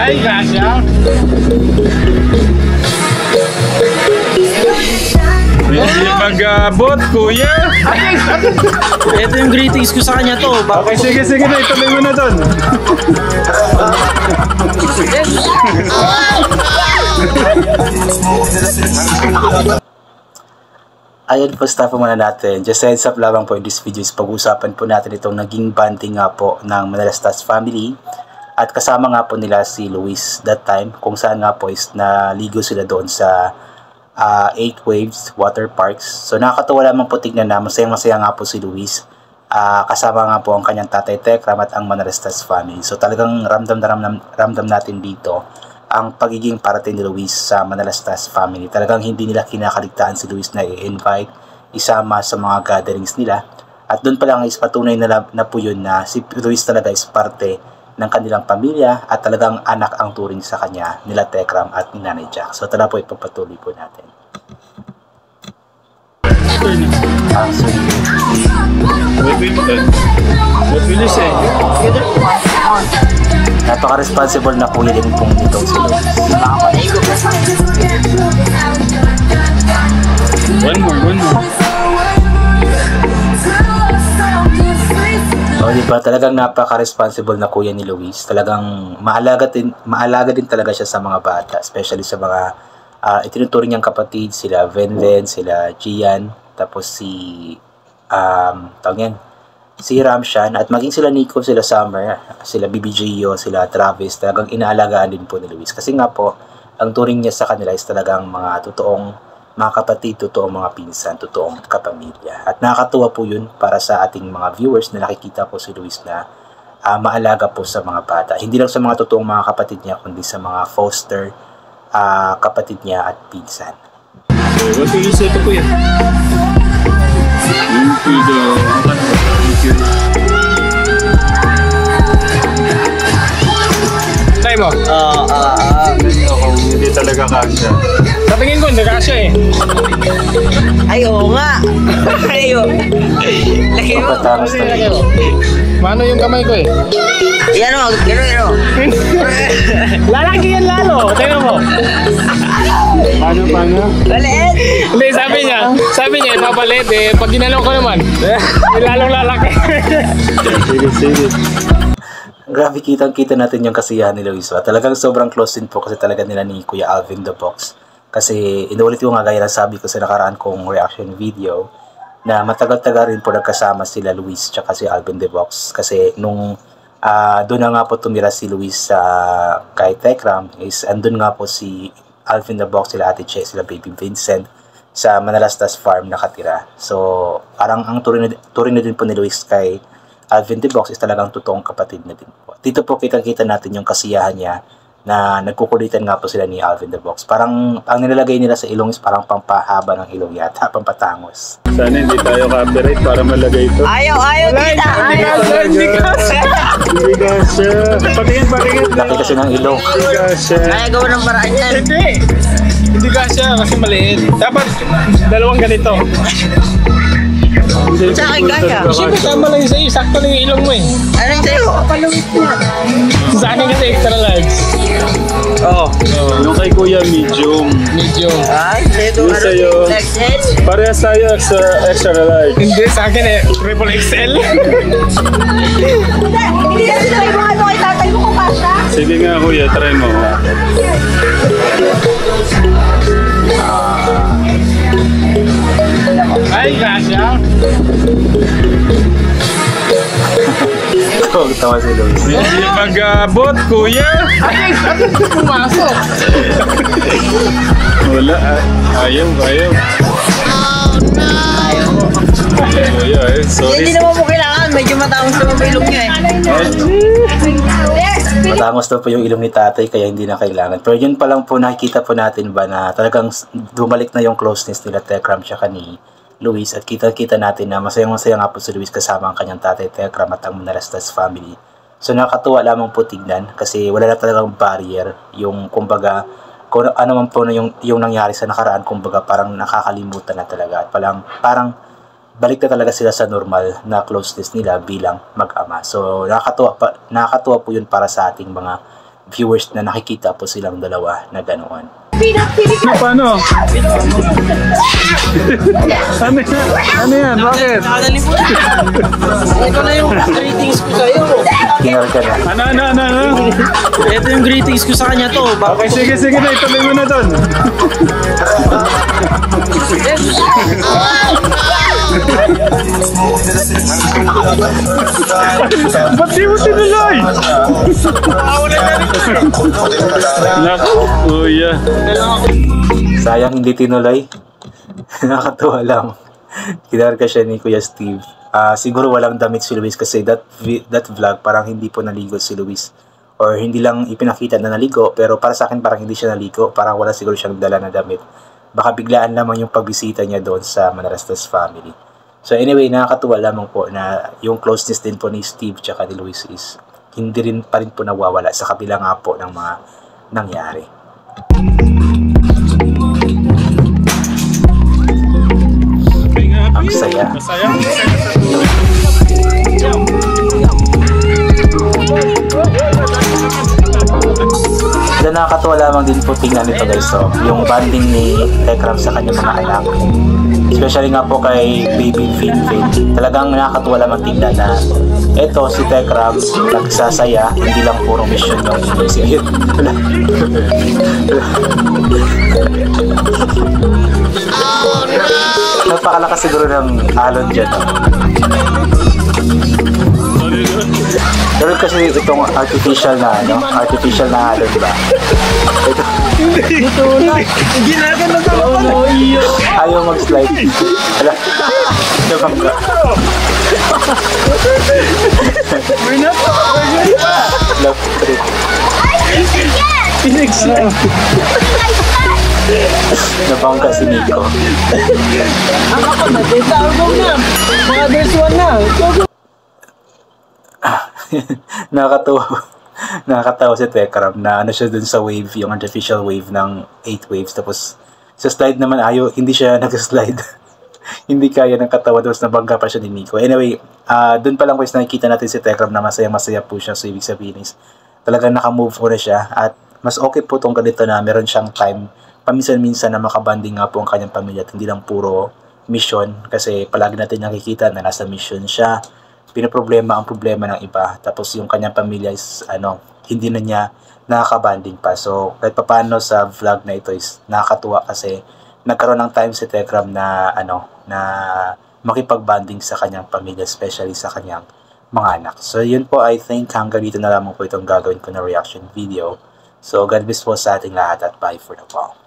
Ay, kasya. Hindi mag-abot, kuya. Ito yung greetings ko sa kanya to. Okay, sige na. Ituloy mo na doon. Ayan po, stop po muna natin. Just heads up lamang po in this video is pag-usapan po natin itong naging bonding nga po ng Manalastas family. At kasama nga po nila si Luis that time, kung saan nga po is naligo sila doon sa 8 Waves Water Parks. So nakakatuwa lamang po tignan na masayang-masaya nga po si Luis. Kasama nga po ang kanyang tatay Tekram at ang Manalastas family. So talagang ramdam natin dito ang pagiging parte ni Luis sa Manalastas family. Talagang hindi nila kinakaligtaan si Luis na i-invite, isama sa mga gatherings nila. At doon pa lang is patunay na po yun na si Luis talaga is parte ng kanilang pamilya at talagang anak ang turing sa kanya nila Tekram at ni Nanay Jack. So tala po, ipagpatuloy po natin. What will you say? Napaka-responsible na kuya din pong nito si Luis. One more. O diba, talagang napaka-responsible na kuya ni Luis. Talagang maalaga din talaga siya sa mga bata, especially sa mga itinuturing niyang kapatid, sila Venven, sila Gian, tapos si si Ramshan, at maging sila Nico, sila Summer, sila BBGO, sila Travis. Talagang inaalagaan din po ni Luis kasi nga po ang turing niya sa kanila is talagang mga totoong mga kapatid, totoong mga pinsan, totoong kapamilya. At nakakatuwa po yun para sa ating mga viewers na nakikita po si Luis na maalaga po sa mga bata. Hindi lang sa mga totoong mga kapatid niya, kundi sa mga foster kapatid niya at pinsan. What will you say to kuya? Tayo mo? Hindi talaga kasya. Sa tingin ko, hindi kasya eh. Ay, oo nga. Ayo. Laki mo. Laki mo. Mano yung kamay ko eh? Yan o, gano. Lalaki yan lalo. Tingnan mo. Paano? Baliit. Hindi, sabi niya, ipapalit eh. Pag ginalaw ko naman, lalong lalaki. Sige. Grabe, kitang-kita natin yung kasiyahan ni Luis. Talagang sobrang close din po kasi talaga nila ni Kuya Alvin the Box. Kasi inuulit ko nga gaya na sabi ko sa nakaraan kong reaction video na matagal-tagal rin po nagkasama sila Luis tsaka si Alvin the Box. Kasi nung doon na nga po tumira si Luis kay Tekram is andun nga po si Alvin the Box, sila Ate Che, sila Baby Vincent sa Manalastas Farm nakatira. So parang ang turing na din po ni Luis kay Alvin the Box is talagang totoong kapatid na din po. Dito po kitang-kita natin yung kasiyahan niya na nagkukulitan nga po sila ni Alvin the Box. Parang ang nilalagay nila sa ilong is parang pampahaba ng ilong yata, pampatangos. Sana hindi tayo copyright para malagay ito. Ayaw kita. Hindi kasya. Patingin. Laki kasi ng ilong. Hindi kasya. Kaya gawa ng paraan yan. Hindi kasya kasi maliit. Dapat dalawang ganito. Sa akin kaya. Siyempre tama lang sa'yo. Sakto lang yung ilong mo eh. Ano yung sa'yo? Sa akin kasi extra large. Oo. Yung kay kuya medium. Ay, Sa'yo. XL? Parehas tayo extra large. Hindi, sa akin eh. Triple XL. Hindi na sila yung mga kay tatay mo kung kasha. Sige nga kuya, try mo. Ay, kasya. Tawa si Luis. Hindi mag-abot, kuya. Ay, pumasok. Wala, ayaw. Oh, no. Kuya, sorry. Hindi naman mo kailangan. Medyo matangos naman pa ilong niya eh. Matangos daw po yung ilong ni tatay kaya hindi na kailangan. Pero yun pa lang po nakikita po natin ba na talagang bumalik na yung closeness nila Tekram siya ni Luis, at kita-kita natin na masayang-masaya nga po si Luis kasama ang kanyang tatay Tekram at ang Manalastas family. So nakakatuwa lamang po tignan kasi wala na talagang barrier yung kumbaga kung ano man po na yung nangyari sa nakaraan, kumbaga parang nakakalimutan na talaga at parang balik na talaga sila sa normal na closeness nila bilang mag-ama. So nakakatuwa po yun para sa ating mga viewers na nakikita po silang dalawa na ganoon. Paano? Ano yan? Bakit? Nakakalimutan. Ito na yung greetings ko sa'yo. Kinarga na. Ano? Ito yung greetings ko sa kanya to. Okay, sige na. Ituloy mo na doon. Ba't di mo tinuloy? Naku, kuya. Sayang hindi tinuloy. Nakakatuwa lang. Kinarga siya ni Kuya Steve. Siguro walang damit si Luis kasi that vlog parang hindi po naligo si Luis. Or hindi lang ipinakita na naligo, pero para sa akin parang hindi siya naligo. Parang wala siguro siyang dala na damit. Baka biglaan lamang yung pagbisita niya doon sa Manalastas family. So anyway, nakakatuwa lamang po na yung closeness din po ni Steve tsaka ni Luis is hindi rin pa rin po nawawala sa kabila nga po ng mga nangyari. Ang saya. Then nakakatuwa lamang din po tingnan nito guys, so yung bonding ni Tekram sa kanyang mga anak. Especially nga po kay baby Finfin. Talagang nakakatuwa lamang tingnan na eto si Tekram nagsasaya, hindi lang puro mission yung inisip. Napakalakas siguro ng alon dyan. Pero kasi itong artificial na alon ba? Ito. Ginagano ka naman. Ayaw mag-slide. Ala. Nabangga. Love trip. Nabangga si Nico. Nakakatawa si Tekram na ano siya dun sa wave, yung artificial wave ng 8 waves. Tapos sa slide naman hindi siya nag-slide. Hindi kaya ng katawan, tapos nabangga pa siya ni Nico. Anyway, dun pa lang guys nakikita natin si Tekram na masaya po siya. So ibig sabihin is talagang nakamove on na siya. At mas okay po tong ganito na meron siyang time paminsan-minsan na makabanding nga po ang kanyang pamilya at hindi lang puro mission. Kasi palagi natin nakikita na nasa mission siya, pinoproblema ang problema ng iba, tapos yung kanyang pamilya is hindi na niya nakakabanding pa. So kahit paano sa vlog na ito is nakakatuwa kasi nagkaroon ng time si Tekram na na makipagbanding sa kanyang pamilya, especially sa kanyang mga anak. So yun po, I think hanggang dito na lamang po itong gagawin ko na reaction video. So God bless po sa ating lahat at bye for the now.